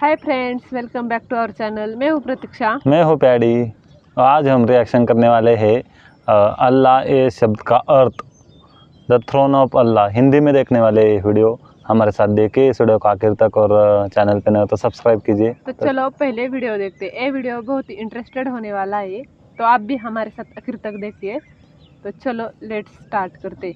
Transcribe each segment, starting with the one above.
Hi friends, welcome back to our channel. मैं हूँ प्रतीक्षा। मैं हूँ पैडी। आज हम रिएक्शन करने वाले हैं अल्लाह ए शब्द का अर्थ, द थ्रोन ऑफ अल्लाह। हिंदी में देखने वाले वीडियो हमारे साथ देखिए इस वीडियो को आखिर तक, और चैनल पे नए हो तो सब्सक्राइब कीजिए। तो चलो पहले वीडियो देखते हैं। ये वीडियो बहुत ही इंटरेस्टेड होने वाला है, तो आप भी हमारे साथ आखिर तक देखिए। तो चलो लेट्स स्टार्ट करते।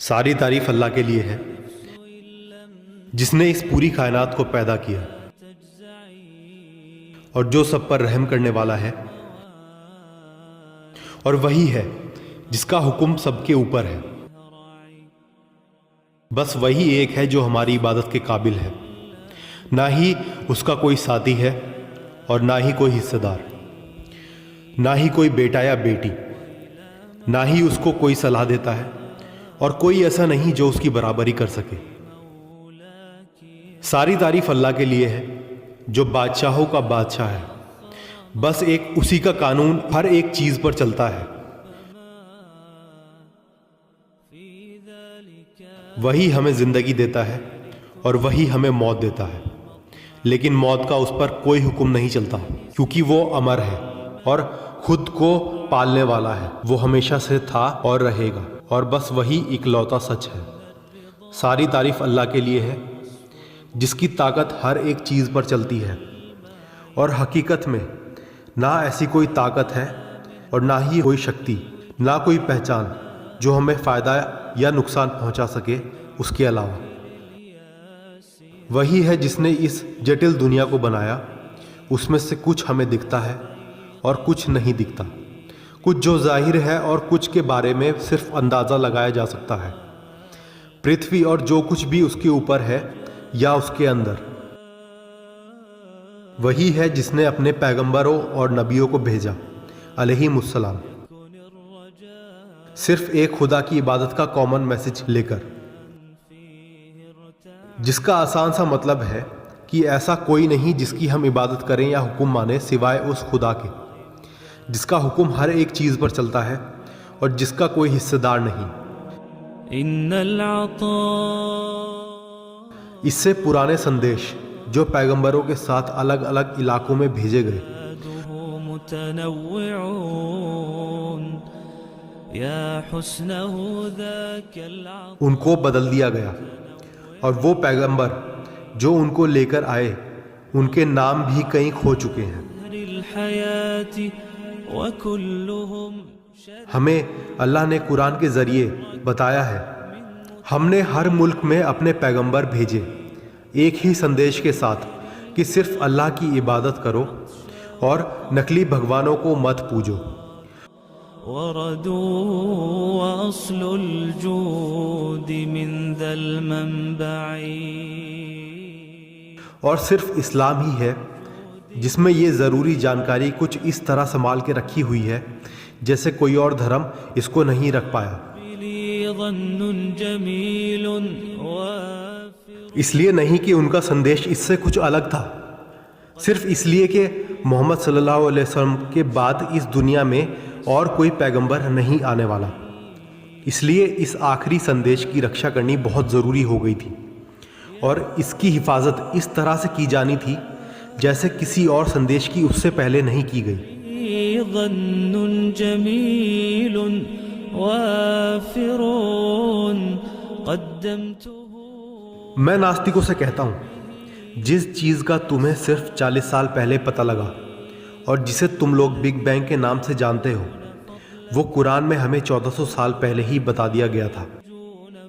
सारी तारीफ अल्लाह के लिए है जिसने इस पूरी कायनात को पैदा किया और जो सब पर रहम करने वाला है, और वही है जिसका हुक्म सबके ऊपर है। बस वही एक है जो हमारी इबादत के काबिल है, ना ही उसका कोई साथी है और ना ही कोई हिस्सेदार, ना ही कोई बेटा या बेटी, ना ही उसको कोई सलाह देता है, और कोई ऐसा नहीं जो उसकी बराबरी कर सके। सारी तारीफ अल्लाह के लिए है जो बादशाहों का बादशाह है। बस एक उसी का कानून हर एक चीज पर चलता है। वही हमें जिंदगी देता है और वही हमें मौत देता है, लेकिन मौत का उस पर कोई हुक्म नहीं चलता, क्योंकि वो अमर है और खुद को पालने वाला है। वो हमेशा से था और रहेगा, और बस वही इकलौता सच है। सारी तारीफ अल्लाह के लिए है जिसकी ताकत हर एक चीज़ पर चलती है, और हकीकत में ना ऐसी कोई ताकत है और ना ही कोई शक्ति, ना कोई पहचान जो हमें फ़ायदा या नुकसान पहुंचा सके उसके अलावा। वही है जिसने इस जटिल दुनिया को बनाया। उसमें से कुछ हमें दिखता है और कुछ नहीं दिखता, कुछ जो जाहिर है और कुछ के बारे में सिर्फ अंदाज़ा लगाया जा सकता है। पृथ्वी और जो कुछ भी उसके ऊपर है या उसके अंदर। वही है जिसने अपने पैगंबरों और नबियों को भेजा अलैहिमुस्सलाम, सिर्फ एक खुदा की इबादत का कॉमन मैसेज लेकर, जिसका आसान सा मतलब है कि ऐसा कोई नहीं जिसकी हम इबादत करें या हुक्म माने सिवाय उस खुदा के, जिसका हुक्म हर एक चीज़ पर चलता है और जिसका कोई हिस्सेदार नहीं। इससे पुराने संदेश जो पैगंबरों के साथ अलग अलग इलाकों में भेजे गए, उनको बदल दिया गया, और वो पैगंबर जो उनको लेकर आए उनके नाम भी कई खो चुके हैं। हमें अल्लाह ने कुरान के जरिए बताया है, हमने हर मुल्क में अपने पैगंबर भेजे एक ही संदेश के साथ कि सिर्फ अल्लाह की इबादत करो और नकली भगवानों को मत पूजो। और सिर्फ इस्लाम ही है जिसमें ये ज़रूरी जानकारी कुछ इस तरह संभाल के रखी हुई है जैसे कोई और धर्म इसको नहीं रख पाया। इसलिए नहीं कि उनका संदेश इससे कुछ अलग था, सिर्फ इसलिए कि मोहम्मद सल्लल्लाहु अलैहि वसल्लम के बाद इस दुनिया में और कोई पैगंबर नहीं आने वाला। इसलिए इस आखिरी संदेश की रक्षा करनी बहुत ज़रूरी हो गई थी, और इसकी हिफाजत इस तरह से की जानी थी जैसे किसी और संदेश की उससे पहले नहीं की गई। मैं नास्तिकों से कहता हूँ, जिस चीज़ का तुम्हें सिर्फ 40 साल पहले पता लगा और जिसे तुम लोग बिग बैंग के नाम से जानते हो, वो कुरान में हमें 1400 साल पहले ही बता दिया गया था।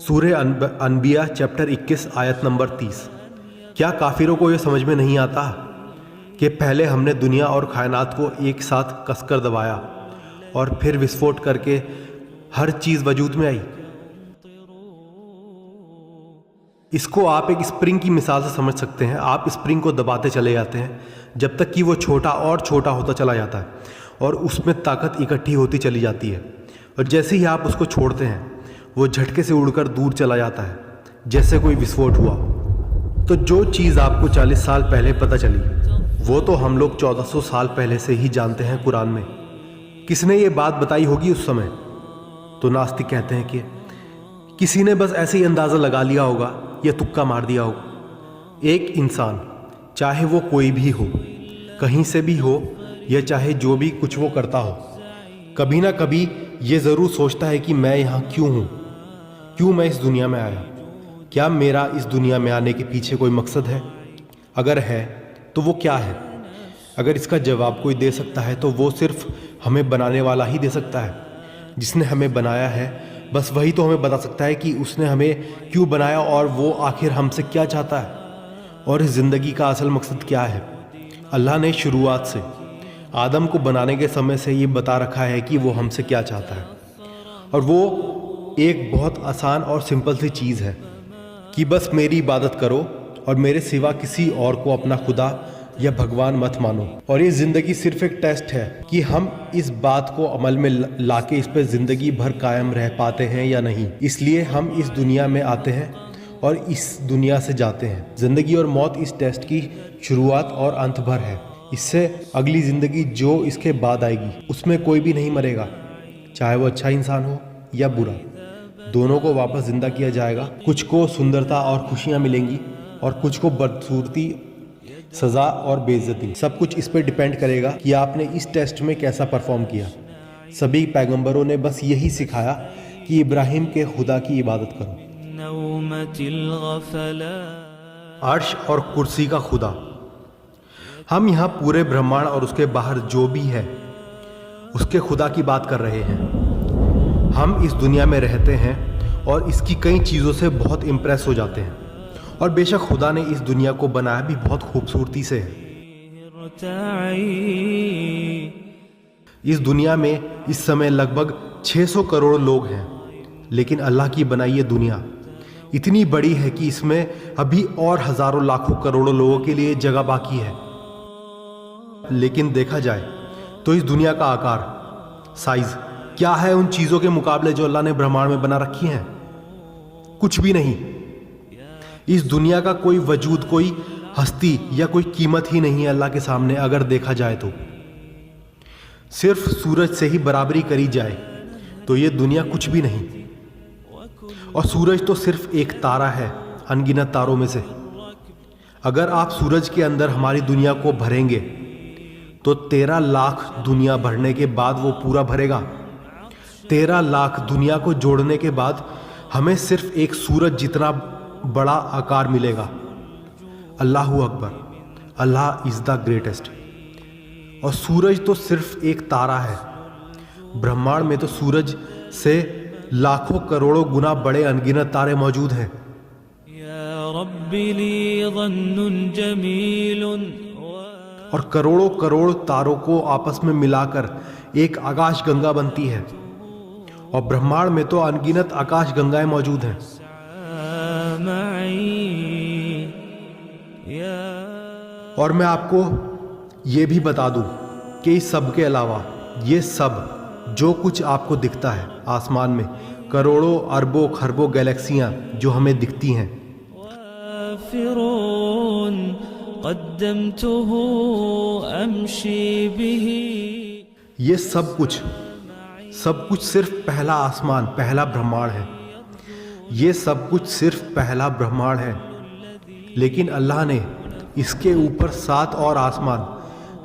सूरह अनबिया चैप्टर 21 आयत नंबर 30। क्या काफिरों को यह समझ में नहीं आता कि पहले हमने दुनिया और कायनात को एक साथ कसकर दबाया और फिर विस्फोट करके हर चीज़ वजूद में आई। इसको आप एक स्प्रिंग की मिसाल से समझ सकते हैं। आप स्प्रिंग को दबाते चले जाते हैं जब तक कि वो छोटा और छोटा होता चला जाता है और उसमें ताकत इकट्ठी होती चली जाती है, और जैसे ही आप उसको छोड़ते हैं वो झटके से उड़कर दूर चला जाता है जैसे कोई विस्फोट हुआ। तो जो चीज़ आपको 40 साल पहले पता चली वो तो हम लोग 1400 साल पहले से ही जानते हैं कुरान में। किसने ये बात बताई होगी उस समय? तो नास्तिक कहते हैं कि किसी ने बस ऐसे ही अंदाज़ा लगा लिया होगा या तुक्का मार दिया होगा। एक इंसान, चाहे वो कोई भी हो, कहीं से भी हो, या चाहे जो भी कुछ वो करता हो, कभी ना कभी ये ज़रूर सोचता है कि मैं यहाँ क्यों हूँ, क्यों मैं इस दुनिया में आया, क्या मेरा इस दुनिया में आने के पीछे कोई मकसद है? अगर है तो वो क्या है? अगर इसका जवाब कोई दे सकता है तो वो सिर्फ हमें बनाने वाला ही दे सकता है। जिसने हमें बनाया है बस वही तो हमें बता सकता है कि उसने हमें क्यों बनाया और वो आखिर हमसे क्या चाहता है और इस ज़िंदगी का असल मकसद क्या है। अल्लाह ने शुरुआत से आदम को बनाने के समय से ये बता रखा है कि वो हमसे क्या चाहता है, और वो एक बहुत आसान और सिंपल सी चीज़ है कि बस मेरी इबादत करो और मेरे सिवा किसी और को अपना खुदा या भगवान मत मानो। और ये ज़िंदगी सिर्फ एक टेस्ट है कि हम इस बात को अमल में लाके इस पर ज़िंदगी भर कायम रह पाते हैं या नहीं। इसलिए हम इस दुनिया में आते हैं और इस दुनिया से जाते हैं। ज़िंदगी और मौत इस टेस्ट की शुरुआत और अंत भर है। इससे अगली ज़िंदगी जो इसके बाद आएगी उसमें कोई भी नहीं मरेगा, चाहे वो अच्छा इंसान हो या बुरा, दोनों को वापस ज़िंदा किया जाएगा। कुछ को सुंदरता और खुशियाँ मिलेंगी और कुछ को बदसूरती, सज़ा और बेइज्जती। सब कुछ इस पर डिपेंड करेगा कि आपने इस टेस्ट में कैसा परफॉर्म किया। सभी पैगंबरों ने बस यही सिखाया कि इब्राहिम के खुदा की इबादत करो। अर्श और कुर्सी का खुदा। हम यहाँ पूरे ब्रह्मांड और उसके बाहर जो भी है उसके खुदा की बात कर रहे हैं। हम इस दुनिया में रहते हैं और इसकी कई चीज़ों से बहुत इम्प्रेस हो जाते हैं, और बेशक खुदा ने इस दुनिया को बनाया भी बहुत खूबसूरती से है। इस दुनिया में इस समय लगभग 600 करोड़ लोग हैं, लेकिन अल्लाह की बनाई ये दुनिया इतनी बड़ी है कि इसमें अभी और हज़ारों लाखों करोड़ों लोगों के लिए जगह बाकी है। लेकिन देखा जाए तो इस दुनिया का आकार, साइज क्या है उन चीज़ों के मुकाबले जो अल्लाह ने ब्रह्मांड में बना रखी हैं? कुछ भी नहीं। इस दुनिया का कोई वजूद, कोई हस्ती या कोई कीमत ही नहीं है अल्लाह के सामने। अगर देखा जाए तो सिर्फ सूरज से ही बराबरी करी जाए तो ये दुनिया कुछ भी नहीं, और सूरज तो सिर्फ एक तारा है अनगिनत तारों में से। अगर आप सूरज के अंदर हमारी दुनिया को भरेंगे तो 13 लाख दुनिया भरने के बाद वो पूरा भरेगा। 13 लाख दुनिया को जोड़ने के बाद हमें सिर्फ एक सूरज जितना बड़ा आकार मिलेगा। अल्लाहु अकबर, अल्लाह इज़ द ग्रेटेस्ट। और सूरज तो सिर्फ एक तारा है। ब्रह्मांड में तो सूरज से लाखों करोड़ों गुना बड़े अनगिनत तारे मौजूद हैं। और करोड़ों करोड़ तारों को आपस में मिलाकर एक आकाश गंगा बनती है, और ब्रह्मांड में तो अनगिनत आकाश गंगाएं मौजूद हैं। और मैं आपको ये भी बता दूं कि इस सब के अलावा ये सब जो कुछ आपको दिखता है आसमान में, करोड़ों अरबों खरबों गैलेक्सियां जो हमें दिखती हैं, ये सब कुछ सिर्फ पहला आसमान, पहला ब्रह्मांड है। ये सब कुछ सिर्फ पहला ब्रह्मांड है, लेकिन अल्लाह ने इसके ऊपर 7 और आसमान,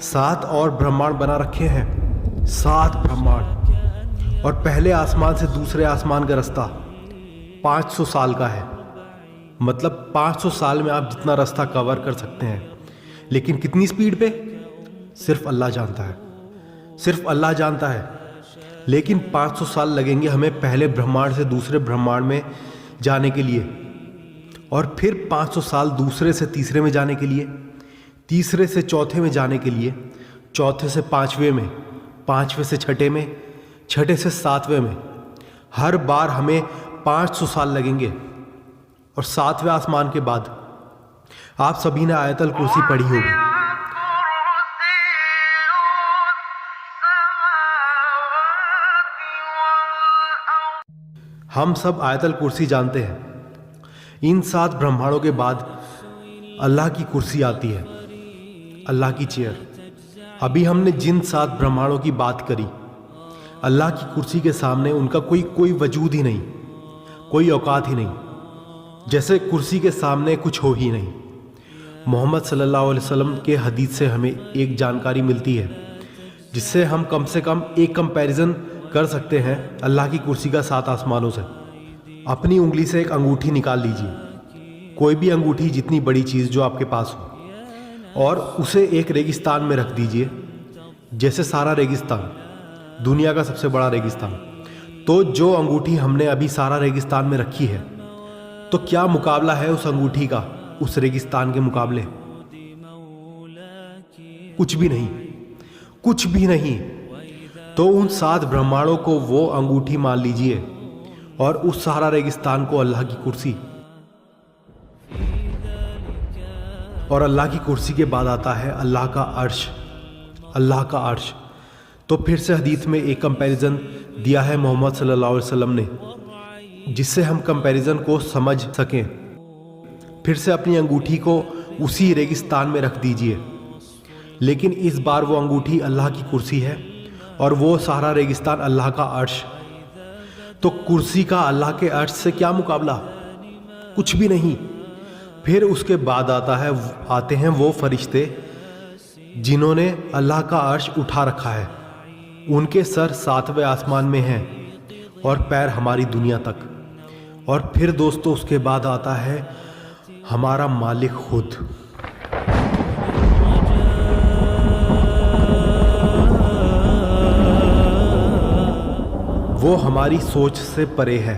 7 और ब्रह्मांड बना रखे हैं। 7 ब्रह्मांड। और पहले आसमान से दूसरे आसमान का रास्ता 500 साल का है। मतलब 500 साल में आप जितना रास्ता कवर कर सकते हैं, लेकिन कितनी स्पीड पे सिर्फ अल्लाह जानता है। सिर्फ अल्लाह जानता है। लेकिन 500 साल लगेंगे हमें पहले ब्रह्मांड से दूसरे ब्रह्मांड में जाने के लिए, और फिर 500 साल दूसरे से तीसरे में जाने के लिए, तीसरे से चौथे में जाने के लिए, चौथे से पांचवें में, पांचवें से छठे में, छठे से सातवें में। हर बार हमें 500 साल लगेंगे। और सातवें आसमान के बाद आप सभी ने आयतल कुर्सी पढ़ी होगी। हम सब आयतल कुर्सी जानते हैं। इन 7 ब्रह्मांडों के बाद अल्लाह की कुर्सी आती है, अल्लाह की चेयर। अभी हमने जिन 7 ब्रह्मांडों की बात करी, अल्लाह की कुर्सी के सामने उनका कोई वजूद ही नहीं, कोई औकात ही नहीं, जैसे कुर्सी के सामने कुछ हो ही नहीं। मोहम्मद सल्लल्लाहु अलैहि वसल्लम के हदीस से हमें एक जानकारी मिलती है जिससे हम कम से कम एक कंपैरिजन कर सकते हैं अल्लाह की कुर्सी का 7 आसमानों से। अपनी उंगली से एक अंगूठी निकाल लीजिए, कोई भी अंगूठी जितनी बड़ी चीज़ जो आपके पास हो, और उसे एक रेगिस्तान में रख दीजिए, जैसे सारा रेगिस्तान, दुनिया का सबसे बड़ा रेगिस्तान। तो जो अंगूठी हमने अभी सारा रेगिस्तान में रखी है, तो क्या मुकाबला है उस अंगूठी का उस रेगिस्तान के मुकाबले? कुछ भी नहीं, कुछ भी नहीं। तो उन 7 ब्रह्मांडों को वो अंगूठी मान लीजिए, और उस सारा रेगिस्तान को अल्लाह की कुर्सी। और अल्लाह की कुर्सी के बाद आता है अल्लाह का अर्श, अल्लाह का अर्श। तो फिर से हदीस में एक कंपैरिजन दिया है मोहम्मद सल्लल्लाहु अलैहि वसल्लम ने, जिससे हम कंपैरिजन को समझ सकें। फिर से अपनी अंगूठी को उसी रेगिस्तान में रख दीजिए, लेकिन इस बार वो अंगूठी अल्लाह की कुर्सी है और वो सारा रेगिस्तान अल्लाह का अर्श। तो कुर्सी का अल्लाह के अर्श से क्या मुकाबला? कुछ भी नहीं। फिर उसके बाद आते हैं वो फरिश्ते जिन्होंने अल्लाह का अर्श उठा रखा है। उनके सर 7वें आसमान में हैं और पैर हमारी दुनिया तक। और फिर दोस्तों उसके बाद आता है हमारा मालिक खुद। वो हमारी सोच से परे है।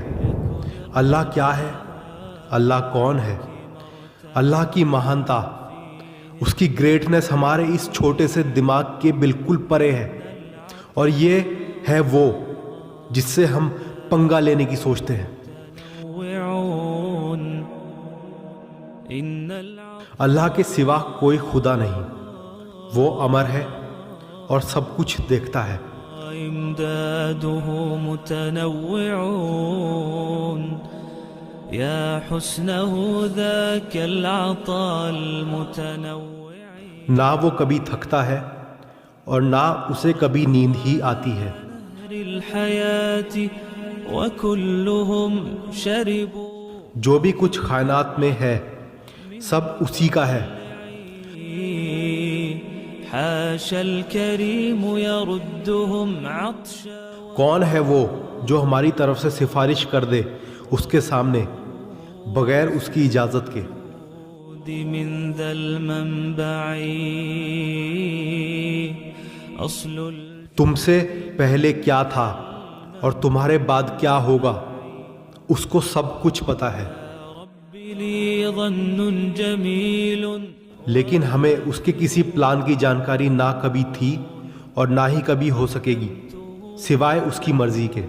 अल्लाह क्या है, अल्लाह कौन है, अल्लाह की महानता, उसकी ग्रेटनेस हमारे इस छोटे से दिमाग के बिल्कुल परे है। और ये है वो जिससे हम पंगा लेने की सोचते हैं। अल्लाह के सिवा कोई खुदा नहीं, वो अमर है और सब कुछ देखता है। इमदादुहु मुतनव्विउन या हुस्नहु ज़ाकल अताल मुतनव्विउन। ना वो कभी थकता है और ना उसे कभी नींद ही आती है। जो भी कुछ कायनात में है सब उसी का है। कौन है वो जो हमारी तरफ से सिफारिश कर दे उसके सामने बगैर उसकी इजाजत के? तुमसे पहले क्या था और तुम्हारे बाद क्या होगा, उसको सब कुछ पता है। लेकिन हमें उसके किसी प्लान की जानकारी ना कभी थी और ना ही कभी हो सकेगी सिवाय उसकी मर्जी के।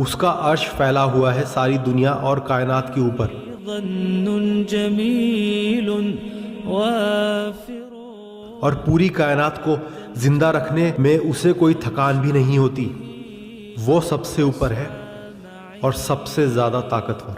उसका अर्श फैला हुआ है सारी दुनिया और कायनात के ऊपर। और पूरी कायनात को जिंदा रखने में उसे कोई थकान भी नहीं होती। वो सबसे ऊपर है और सबसे ज्यादा ताकतवर।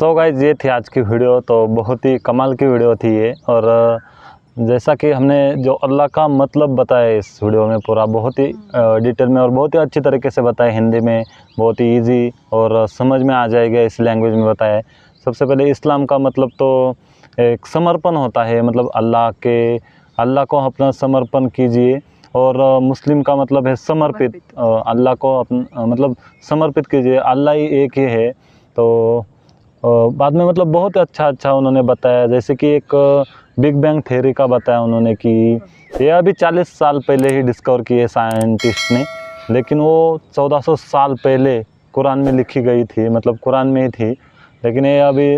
सो गाइस ये थी आज की वीडियो। तो बहुत ही कमाल की वीडियो थी ये। और जैसा कि हमने जो अल्लाह का मतलब बताया इस वीडियो में पूरा बहुत ही डिटेल में और बहुत ही अच्छी तरीके से बताया, हिंदी में बहुत ही इजी और समझ में आ जाएगा इस लैंग्वेज में बताया है। सबसे पहले इस्लाम का मतलब तो एक समर्पण होता है, मतलब अल्लाह को अपना समर्पण कीजिए। और मुस्लिम का मतलब है समर्पित, अल्लाह को मतलब समर्पित कीजिए, अल्लाह ही एक ही है। तो बाद में मतलब बहुत अच्छा उन्होंने बताया, जैसे कि एक बिग बैंग थ्योरी का बताया उन्होंने कि ये अभी 40 साल पहले ही डिस्कवर किए साइंटिस्ट ने, लेकिन वो 1400 साल पहले कुरान में लिखी गई थी, मतलब कुरान में ही थी, लेकिन ये अभी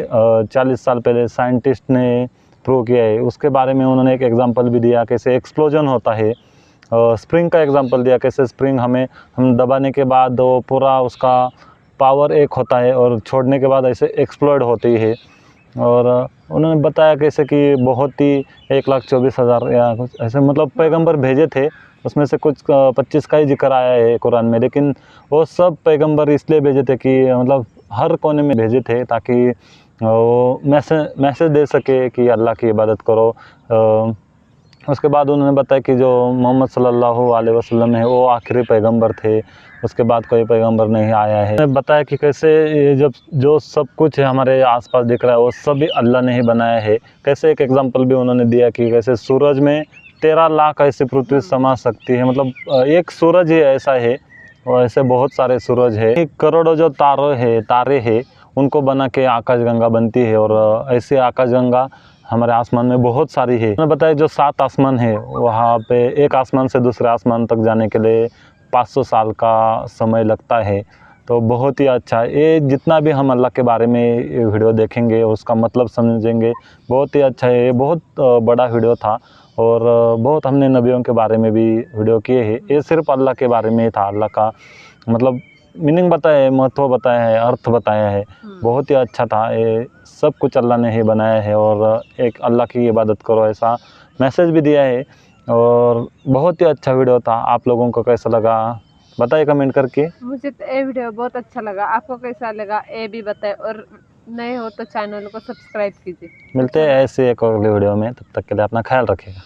40 साल पहले साइंटिस्ट ने प्रूव किया है। उसके बारे में उन्होंने एक एग्जांपल भी दिया, कैसे एक्सप्लोजन होता है। स्प्रिंग का एग्जांपल दिया, कैसे स्प्रिंग हम दबाने के बाद वो पूरा उसका पावर एक होता है और छोड़ने के बाद ऐसे एक्सप्लोड होती है। और उन्होंने बताया कैसे कि बहुत ही 1,24,000 या कुछ ऐसे मतलब पैगंबर भेजे थे, उसमें से कुछ 25 का ही जिक्र आया है कुरान में, लेकिन वो सब पैगंबर इसलिए भेजे थे कि मतलब हर कोने में भेजे थे ताकि वो मैसेज दे सके कि अल्लाह की इबादत करो। उसके बाद उन्होंने बताया कि जो मोहम्मद सल्लल्लाहु अलैहि वसल्लम है वो आखिरी पैगंबर थे, उसके बाद कोई पैगंबर नहीं आया है। उन्होंने बताया कि कैसे ये जो सब कुछ है हमारे आसपास दिख रहा है वो सब भी अल्लाह ने ही बनाया है। कैसे एक एग्जांपल भी उन्होंने दिया कि कैसे सूरज में 13 लाख ऐसे पृथ्वी समा सकती है, मतलब एक सूरज ही ऐसा है और ऐसे बहुत सारे सूरज है। करोड़ों जो तारे हैं उनको बना के आकाशगंगा बनती है, और ऐसे आकाशगंगा हमारे आसमान में बहुत सारी है। उन्होंने बताया जो 7 आसमान है वहाँ पे एक आसमान से दूसरे आसमान तक जाने के लिए 500 साल का समय लगता है। तो बहुत ही अच्छा, ये जितना भी हम अल्लाह के बारे में ये वीडियो देखेंगे उसका मतलब समझेंगे, बहुत ही अच्छा है। ये बहुत बड़ा वीडियो था और बहुत हमने नबियों के बारे में भी वीडियो किए हैं। ये सिर्फ अल्लाह के बारे में था, अल्लाह का मतलब मीनिंग बताया है, महत्व बताया है, अर्थ बताया है। बहुत ही अच्छा था। ये सब कुछ अल्लाह ने ही बनाया है और एक अल्लाह की इबादत करो ऐसा मैसेज भी दिया है। और बहुत ही अच्छा वीडियो था। आप लोगों को कैसा लगा बताइए कमेंट करके। मुझे तो ये वीडियो बहुत अच्छा लगा, आपको कैसा लगा ये भी बताएं, और नए हो तो चैनल को सब्सक्राइब कीजिए। मिलते हैं ऐसे एक अगले वीडियो में, तब तक के लिए अपना ख्याल रखिएगा।